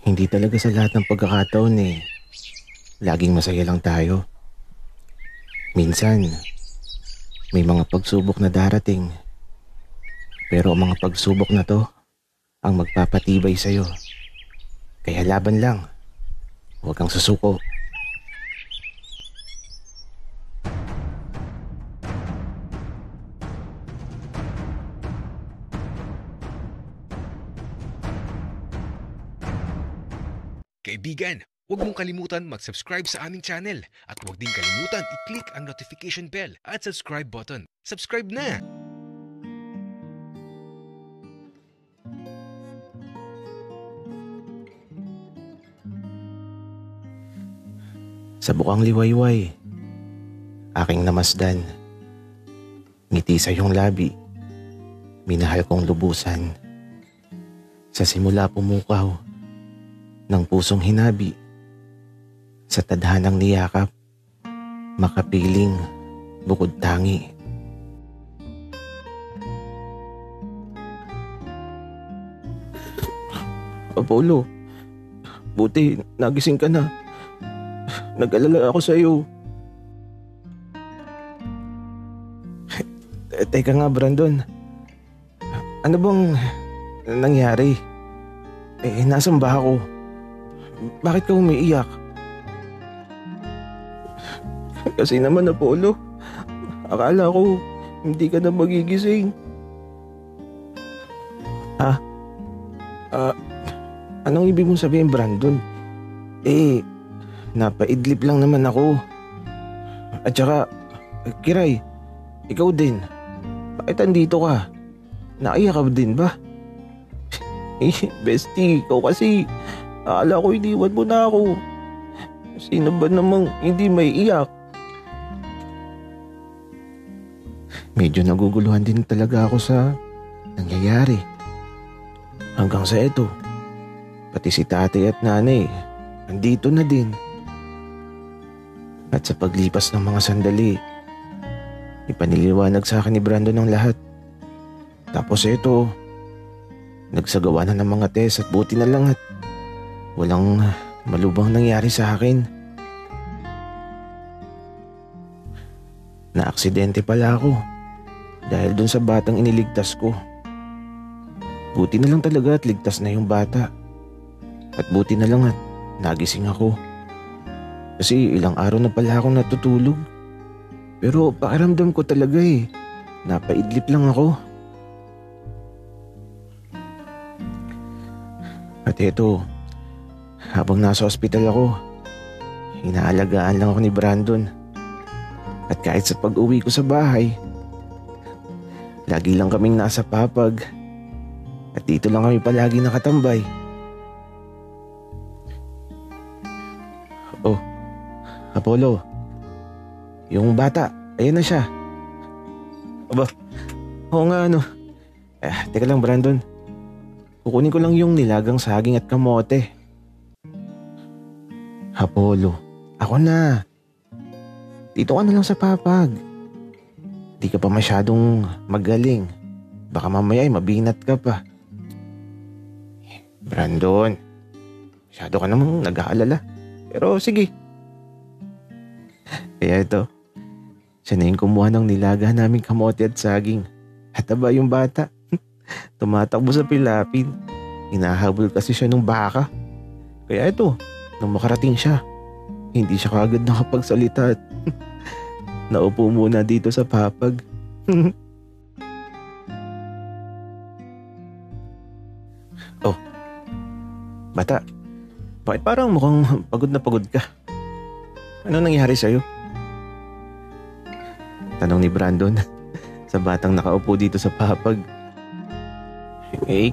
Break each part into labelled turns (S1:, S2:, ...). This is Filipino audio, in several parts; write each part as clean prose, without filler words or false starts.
S1: Hindi talaga sa lahat ng pagkakataon laging masaya lang tayo. Minsan, may mga pagsubok na darating. Pero ang mga pagsubok na to ang magpapatibay sa'yo. Kaya laban lang. Huwag kang susuko.
S2: Kaibigan, huwag mong kalimutan mag-subscribe sa aming channel at huwag din kalimutan i-click ang notification bell at subscribe button. Subscribe na!
S1: Sa bukang liwayway, aking namasdan. Ngiti sa iyong labi, minahal kong lubusan. Sa simula pumukaw, ng pusong hinabi, sa tadhanang niyakap, makapiling, bukod tangi. Apollo, buti nagising ka na. Nag-alala ako sa iyo. Teka nga, Brandon. Ano bang nangyari? Nasan ba ako? Bakit ka umiiyak? Kasi naman, Apollo, akala ko hindi ka na magigising. Anong ibig mong sabihin, Brandon? Napaidlip lang naman ako. At saka, Kiray, ikaw din. Bakit andito ka? Naiyak ka din ba? Bestie, ikaw kasi, akala ko iniwan mo na ako. Sino ba namang hindi may iyak? Medyo naguguluhan din talaga ako sa nangyayari. Hanggang sa eto, pati si tatay at nanay, andito na din. At sa paglipas ng mga sandali, ipaniliwanag sa akin ni Brandon ang lahat. Tapos eto, nagsagawa na ng mga test at buti na lang at walang malubhang nangyari sa akin. Naaksidente pala ako dahil dun sa batang iniligtas ko. Buti na lang talaga at ligtas na yung bata. At buti na lang at nagising ako. Kasi ilang araw na pala akong natutulog. Pero pakiramdam ko talaga napaidlip lang ako. At eto, habang nasa ospital ako, inaalagaan lang ako ni Brandon. At kahit sa pag-uwi ko sa bahay, lagi lang kaming nasa papag. At dito lang kami palagi nakatambay. Oh, Apollo, yung bata, ayun na siya. Aba, oo nga teka lang, Brandon. Kukunin ko lang yung nilagang saging at kamote. Apollo, ako na. Dito ka na lang sa papag. Di ka pa masyadong magaling. Baka mamaya mabinat ka pa. Brandon, masyado ka namang nag-aalala. Pero sige. Kaya ito, siya na yung kumuha ng nilaga naming kamote at saging. At aba yung bata, tumatakbo sa pilapin. Hinahabol kasi siya ng baka. Kaya ito, nung makarating siya, hindi siya kaagad nakapagsalita at naupo muna dito sa papag. Oh, bata, bakit parang mukhang pagod na pagod ka? Ano nangyari sa'yo? Tanong ni Brandon sa batang nakaupo dito sa papag.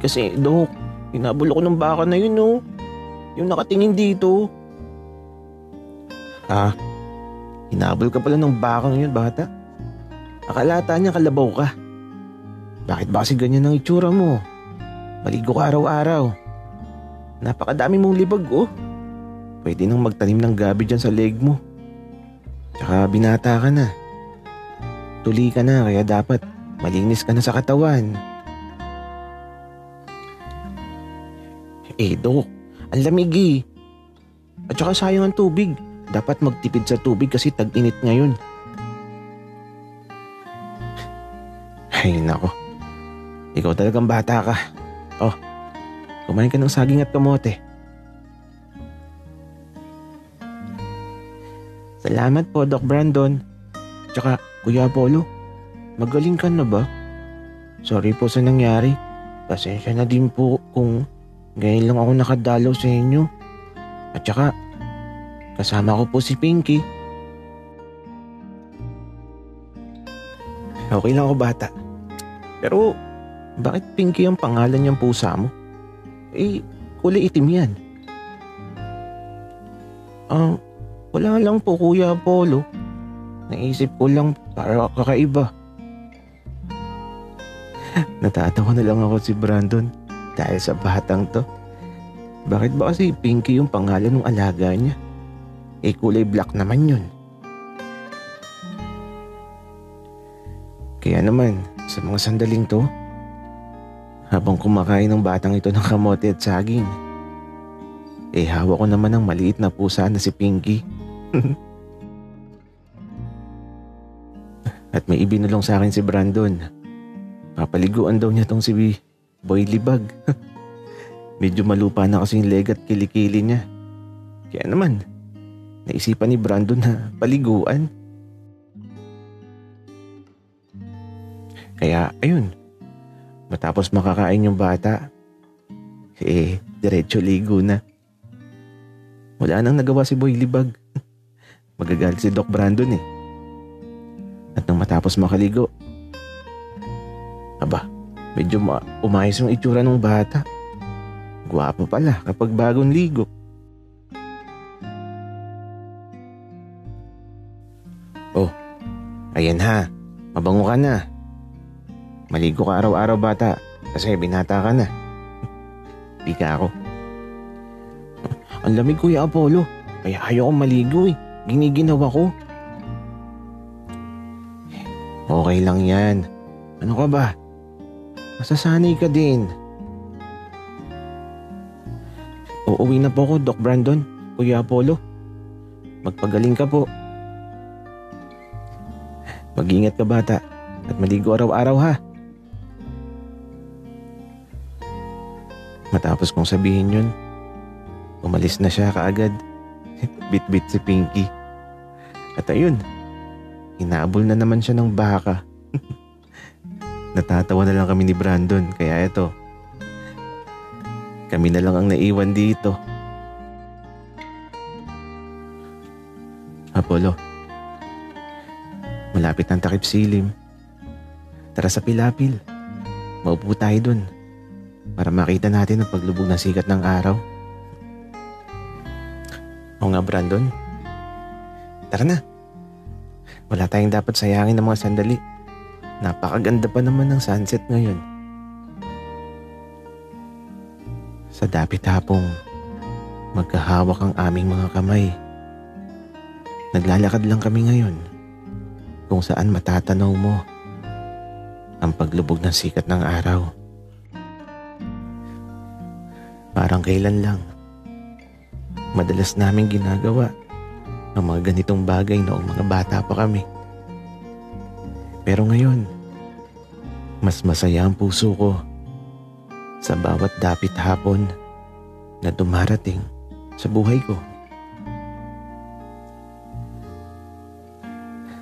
S1: Kasi Dok, hinabol ako ng baka na yun yung nakatingin dito. Hinabol ka pala ng bakang yun, bata? Akalata niya kalabaw ka. Bakit ba kasi ganyan ang itsura mo? Maligo ka araw-araw. Napakadami mong libag Pwede nang magtanim ng gabi dyan sa leg mo. Tsaka binata ka na. Tuli ka na kaya dapat malinis ka na sa katawan. Dok, Ang lamig eh. At saka sayang ang tubig. Dapat magtipid sa tubig kasi tag-init ngayon. Ay nako. Ikaw talagang bata ka. Oh, kumain ka ng saging at kamote. Salamat po, Doc Brandon. Tsaka, Kuya Apollo, magaling ka na ba? Sorry po sa nangyari. Pasensya na din po kung ngayon lang ako nakadalaw sa inyo. At saka, kasama ko po si Pinky. Okay lang ako, bata. Pero, bakit Pinky ang pangalan niyang pusa mo? Eh, kulay itim yan. Wala lang po, Kuya Apollo. Naisip ko lang para kakaiba. Natatawa na lang ako si Brandon dahil sa batang to. Bakit ba kasi Pinky yung pangalan ng alaga niya? Eh kulay black naman yun. Kaya naman, sa mga sandaling to, habang kumakain ng batang ito ng kamote at saging, eh hawak ko naman ng maliit na pusa na si Pinky. At may ibinulong sa akin si Brandon. Papaliguan daw niya tong si Boy Libag. Medyo malupa na kasi yung leg at kilikili niya. Kaya naman, naisipan ni Brandon na paliguan. Kaya ayun, matapos makakain yung bata, eh diretso ligo na. Wala nang nagawa si Boy Libag. Magagalit si Doc Brandon eh. At nang matapos makaligo, aba, medyo umayos yung itsura ng bata. Gwapo pala kapag bagong ligo. Oh, ayan ha, mabango ka na. Maligo ka araw-araw, bata, kasi binata ka na. Pika ako. Ang lamig, Kuya Apollo, kaya ayaw ko maligo eh. Giniginawa ko. Okay lang yan. Ano ka ba? Masasanay ka din. Uuwi na po ako, Doc Brandon, Kuya Apollo. Magpagaling ka po. Mag-ingat ka, bata, at maligo araw-araw ha. Matapos kong sabihin yun, umalis na siya kaagad. Bit-bit si Pinky. At ayun, hinabol na naman siya ng baka. Natatawa na lang kami ni Brandon, kaya eto, kami na lang ang naiwan dito. Apollo, malapit ng takip silim. Tara sa pilapil. Maupo tayo dun para makita natin ang paglubog ng sikat ng araw. O nga, Brandon, tara na. Wala tayong dapat sayangin ng mga sandali. Napakaganda pa naman ng sunset ngayon. Sa dapit-hapong magkahawak ang aming mga kamay. Naglalakad lang kami ngayon kung saan matatanaw mo ang paglubog ng sikat ng araw. Parang kailan lang madalas namin ginagawa ang mga ganitong bagay noong mga bata pa kami. Pero ngayon, mas masaya ang puso ko sa bawat dapit hapon na dumarating sa buhay ko.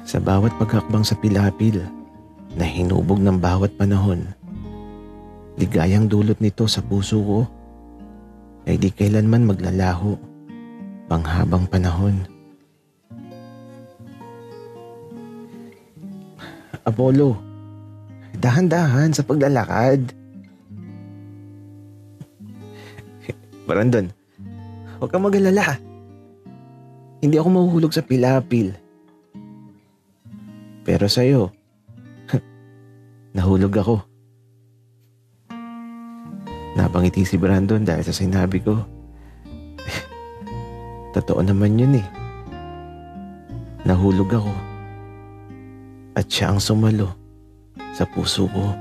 S1: Sa bawat paghakbang sa pilapil na hinubog ng bawat panahon, ligayang dulot nito sa puso ko ay di kailanman maglalaho panghabang panahon. Apollo, dahan-dahan sa paglalakad. Brandon, huwag kang mag-alala. Hindi ako mahuhulog sa pilapil. Pero sa'yo, nahulog ako. Napangiti si Brandon dahil sa sinabi ko. Totoo naman yun eh. Nahulog ako. At siya ang sumalo sa puso ko.